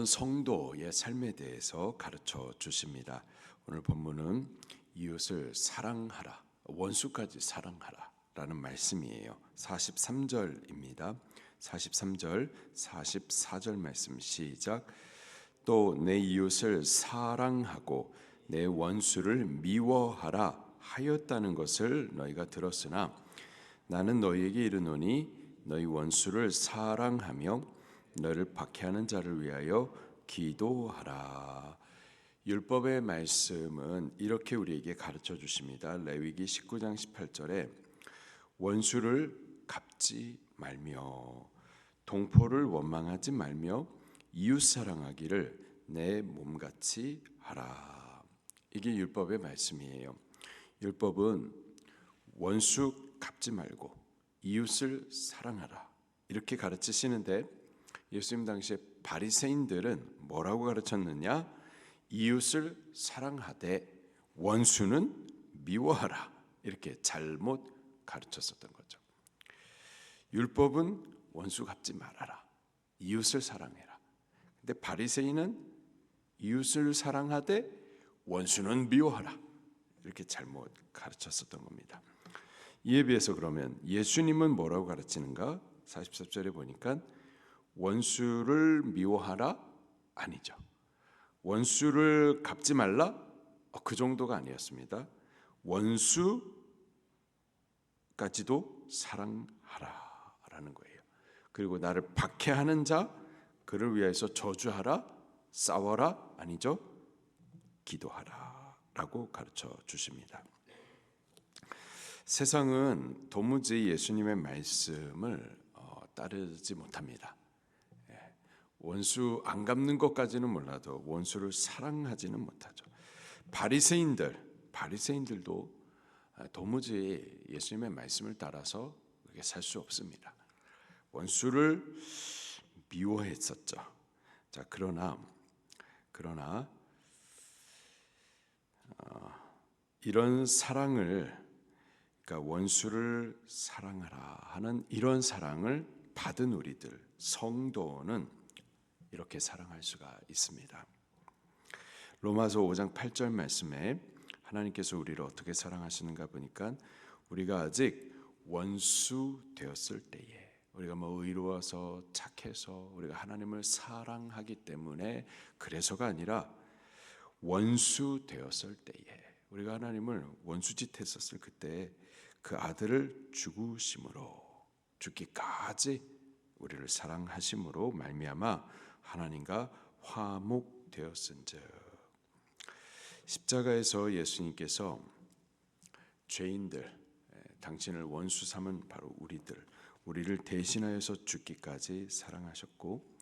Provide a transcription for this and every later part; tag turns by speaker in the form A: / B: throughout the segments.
A: 성도의 삶에 대해서 가르쳐 주십니다. 오늘 본문은 이웃을 사랑하라, 원수까지 사랑하라 라는 말씀이에요. 43절입니다. 43절, 44절 말씀 시작. 또 내 이웃을 사랑하고 내 원수를 미워하라 하였다는 것을 너희가 들었으나 나는 너희에게 이르노니 너희 원수를 사랑하며 너를 박해하는 자를 위하여 기도하라. 율법의 말씀은 이렇게 우리에게 가르쳐 주십니다. 레위기 19장 18절에 원수를 갚지 말며 동포를 원망하지 말며 이웃 사랑하기를 내 몸같이 하라. 이게 율법의 말씀이에요. 율법은 원수 갚지 말고 이웃을 사랑하라 이렇게 가르치시는데 예수님 당시에 바리새인들은 뭐라고 가르쳤느냐? 이웃을 사랑하되 원수는 미워하라 이렇게 잘못 가르쳤었던 거죠. 율법은 원수 갚지 말아라, 이웃을 사랑해라. 근데 바리새인은 이웃을 사랑하되 원수는 미워하라 이렇게 잘못 가르쳤었던 겁니다. 이에 비해서 그러면 예수님은 뭐라고 가르치는가? 44절에 보니까 원수를 미워하라? 아니죠. 원수를 갚지 말라? 그 정도가 아니었습니다. 원수까지도 사랑하라라는 거예요. 그리고 나를 박해하는 자, 그를 위해서 저주하라? 싸워라? 아니죠. 기도하라라고 가르쳐 주십니다. 세상은 도무지 예수님의 말씀을 따르지 못합니다. 원수 안 갚는 것까지는 몰라도 원수를 사랑하지는 못하죠. 바리새인들도 도무지 예수님의 말씀을 따라서 그렇게 살 수 없습니다. 원수를 미워했었죠. 자, 그러나 이런 사랑을, 그러니까 원수를 사랑하라 하는 이런 사랑을 받은 우리들 성도는 이렇게 사랑할 수가 있습니다. 로마서 5장 8절 말씀에 하나님께서 우리를 어떻게 사랑하시는가 보니까 우리가 아직 원수 되었을 때에, 우리가 의로워서 착해서 우리가 하나님을 사랑하기 때문에 그래서가 아니라 원수 되었을 때에, 우리가 하나님을 원수짓 했었을 그때 그 아들을 죽으심으로, 죽기까지 우리를 사랑하심으로 말미암아 하나님과 화목되었은즉. 십자가에서 예수님께서 죄인들, 당신을 원수 삼은 바로 우리를 대신하여서 죽기까지 사랑하셨고,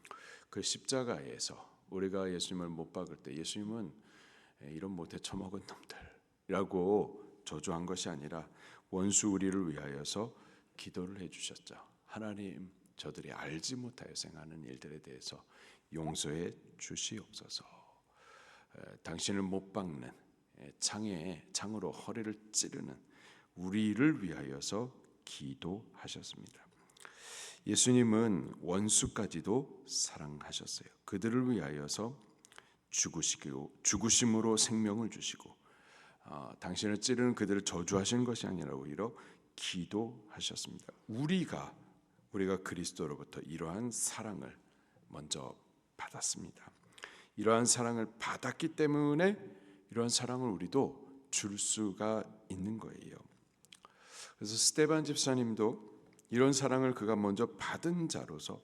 A: 그 십자가에서 우리가 예수님을 못 박을 때 예수님은 이런 못해 처먹은 놈들이라고 저주한 것이 아니라 원수 우리를 위하여서 기도를 해주셨죠. 하나님, 저들이 알지 못하여 행하는 일들에 대해서 용서해 주시옵소서. 당신을 못 박는 창으로 허리를 찌르는 우리를 위하여서 기도하셨습니다. 예수님은 원수까지도 사랑하셨어요. 그들을 위하여서 죽으심으로 생명을 주시고, 당신을 찌르는 그들을 저주하시는 것이 아니라 오히려 기도하셨습니다. 우리가 그리스도로부터 이러한 사랑을 먼저 받았습니다. 이러한 사랑을 받았기 때문에 이러한 사랑을 우리도 줄 수가 있는 거예요. 그래서 스데반 집사님도 이런 사랑을 그가 먼저 받은 자로서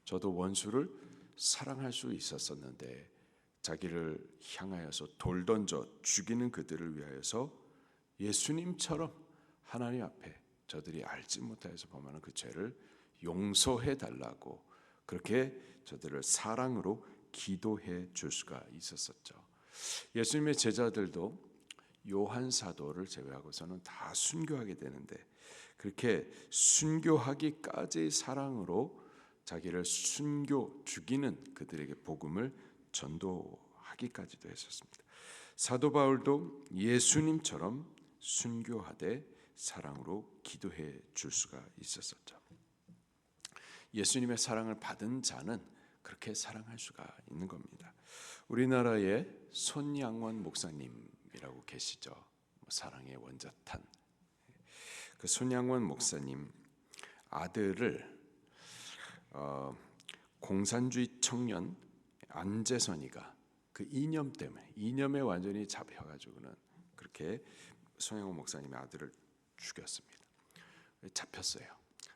A: 저도 원수를 사랑할 수 있었었는데 자기를 향하여서 돌 던져 죽이는 그들을 위하여서 예수님처럼 하나님 앞에 저들이 알지 못하여서 범하는 그 죄를 용서해 달라고 그렇게 저들을 사랑으로 기도해 줄 수가 있었었죠. 예수님의 제자들도 요한 사도를 제외하고서는 다 순교하게 되는데 그렇게 순교하기까지 사랑으로 자기를 죽이는 그들에게 복음을 전도하기까지도 했었습니다. 사도 바울도 예수님처럼 순교하되 사랑으로 기도해 줄 수가 있었었죠. 예수님의 사랑을 받은 자는 그렇게 사랑할 수가 있는 겁니다. 우리나라에 손양원 목사님이라고 계시죠. 사랑의 원자탄. 그 손양원 목사님 아들을 공산주의 청년 안재선이가 그 이념 때문에 이념에 완전히 잡혀가지고는 그렇게 손양원 목사님의 아들을 죽였습니다. 잡혔어요.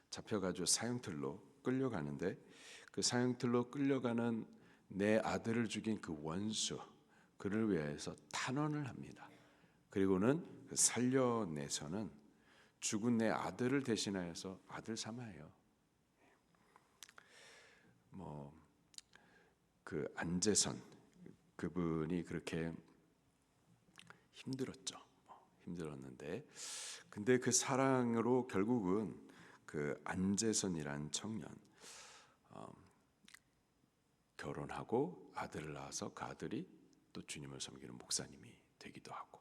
A: 잡혀가지고 사형틀로 끌려가는데 그 사형틀로 끌려가는 내 아들을 죽인 그 원수 그를 위해서 탄원을 합니다. 그리고는 그 살려내서는 죽은 내 아들을 대신하여서 아들 삼아요. 그 안재선 그분이 그렇게 힘들었죠. 힘들었는데 근데 그 사랑으로 결국은 그 안재선이란 청년 결혼하고 아들을 낳아서 그 아들이 또 주님을 섬기는 목사님이 되기도 하고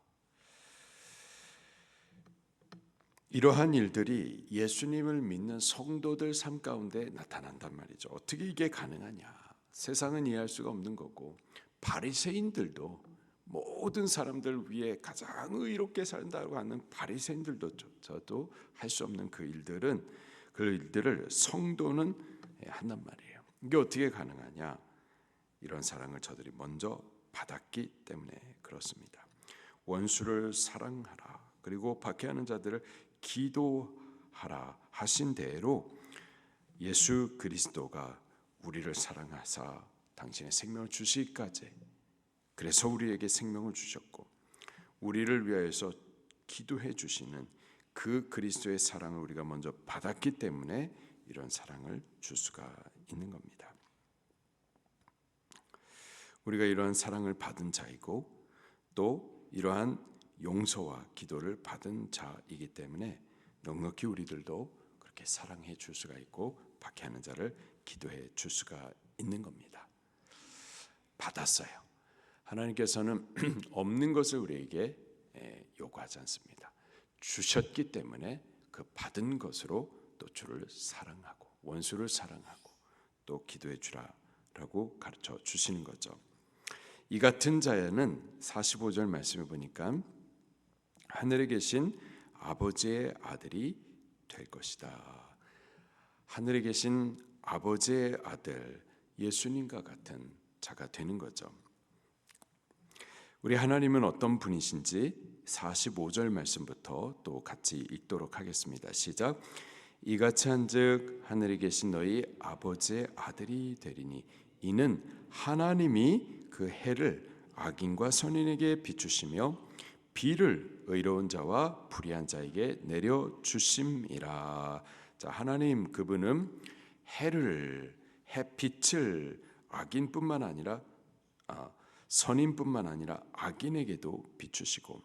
A: 이러한 일들이 예수님을 믿는 성도들 삶 가운데 나타난단 말이죠. 어떻게 이게 가능하냐? 세상은 이해할 수가 없는 거고 바리새인들도 모든 사람들 위해 가장 의롭게 산다고 하는 바리새인들도 저도 할 수 없는 그 일들을 성도는 한단 말이에요. 이게 어떻게 가능하냐? 이런 사랑을 저들이 먼저 받았기 때문에 그렇습니다. 원수를 사랑하라. 그리고 박해하는 자들을 기도하라 하신 대로 예수 그리스도가 우리를 사랑하사 당신의 생명을 주시기까지 그래서 우리에게 생명을 주셨고 우리를 위하여서 기도해 주시는 그 그리스도의 사랑을 우리가 먼저 받았기 때문에 이런 사랑을 줄 수가 있는 겁니다. 우리가 이러한 사랑을 받은 자이고 또 이러한 용서와 기도를 받은 자이기 때문에 넉넉히 우리들도 그렇게 사랑해 줄 수가 있고 박해하는 자를 기도해 줄 수가 있는 겁니다. 받았어요. 하나님께서는 없는 것을 우리에게 요구하지 않습니다. 주셨기 때문에 그 받은 것으로 또 주를 사랑하고 원수를 사랑하고 또 기도해 주라라고 가르쳐 주시는 거죠. 이 같은 자에는 45절 말씀을 보니까 하늘에 계신 아버지의 아들이 될 것이다. 하늘에 계신 아버지의 아들 예수님과 같은 자가 되는 거죠. 우리 하나님은 어떤 분이신지 45절 말씀부터 또 같이 읽도록 하겠습니다. 시작. 이같이 한즉 하늘에 계신 너희 아버지의 아들이 되리니 이는 하나님이 그 해를 악인과 선인에게 비추시며 비를 의로운 자와 불의한 자에게 내려 주심이라. 자, 하나님 그분은 햇빛을 악인뿐만 아니라 선인뿐만 아니라 악인에게도 비추시고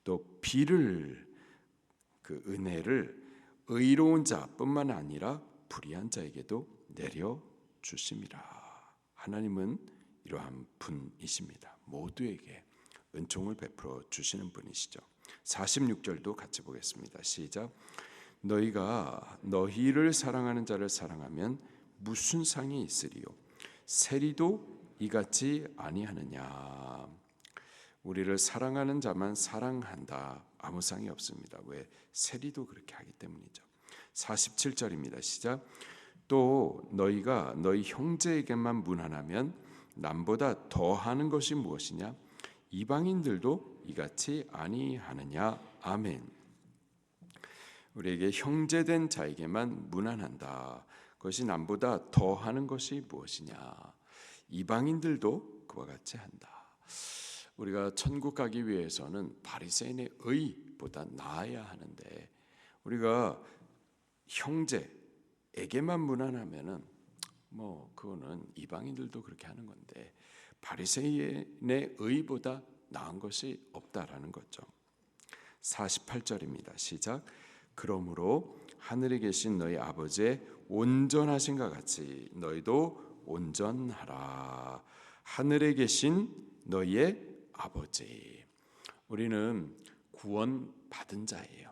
A: 또 비를 그 은혜를 의로운 자뿐만 아니라 불의한 자에게도 내려 주심이라. 하나님은 이러한 분이십니다. 모두에게 은총을 베풀어 주시는 분이시죠. 46절도 같이 보겠습니다. 시작. 너희가 너희를 사랑하는 자를 사랑하면 무슨 상이 있으리요? 세리도 이같이 아니하느냐? 우리를 사랑하는 자만 사랑한다. 아무 상이 없습니다. 왜? 세리도 그렇게 하기 때문이죠. 47절입니다. 시작. 또 너희가 너희 형제에게만 무난하면 남보다 더하는 것이 무엇이냐? 이방인들도 이같이 아니하느냐? 아멘. 우리에게 형제된 자에게만 무난한다. 그것이 남보다 더하는 것이 무엇이냐? 이방인들도 그와 같이 한다. 우리가 천국 가기 위해서는 바리새인의 의보다 나아야 하는데 우리가 형제에게만 무난하면은 그거는 이방인들도 그렇게 하는 건데 바리새인의 의보다 나은 것이 없다라는 거죠. 48절입니다. 시작. 그러므로 하늘에 계신 너희 아버지의 온전하신가 같이 너희도 온전하라. 하늘에 계신 너희의 아버지. 우리는 구원받은 자예요.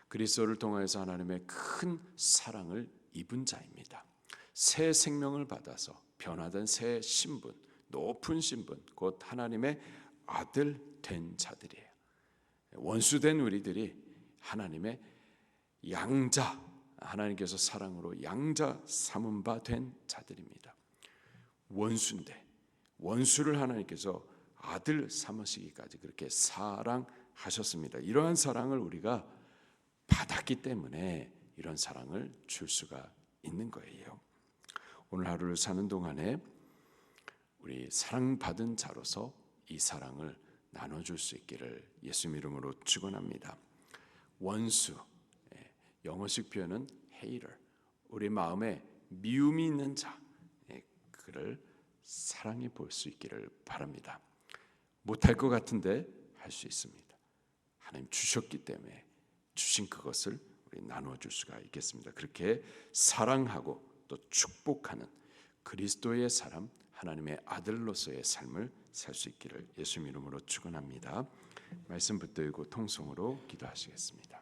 A: 그리스도를 통해서 하나님의 큰 사랑을 입은 자입니다. 새 생명을 받아서 변화된 새 신분, 높은 신분, 곧 하나님의 아들 된 자들이에요. 원수된 우리들이 하나님의 양자, 하나님께서 사랑으로 양자 삼은 바 된 자들입니다. 원수인데 원수를 하나님께서 아들 삼으시기까지 그렇게 사랑하셨습니다. 이러한 사랑을 우리가 받았기 때문에 이런 사랑을 줄 수가 있는 거예요. 오늘 하루를 사는 동안에 우리 사랑받은 자로서 이 사랑을 나눠줄 수 있기를 예수님 이름으로 축원합니다. 원수, 영어식 표현은 hater, 우리 마음에 미움이 있는 자, 그를 사랑해 볼 수 있기를 바랍니다. 못할 것 같은데 할 수 있습니다. 하나님 주셨기 때문에 주신 그것을 우리 나누어 줄 수가 있겠습니다. 그렇게 사랑하고 또 축복하는 그리스도의 사람, 하나님의 아들로서의 삶을 살 수 있기를 예수님 이름으로 축원합니다. 말씀 붙들고 통성으로 기도하시겠습니다.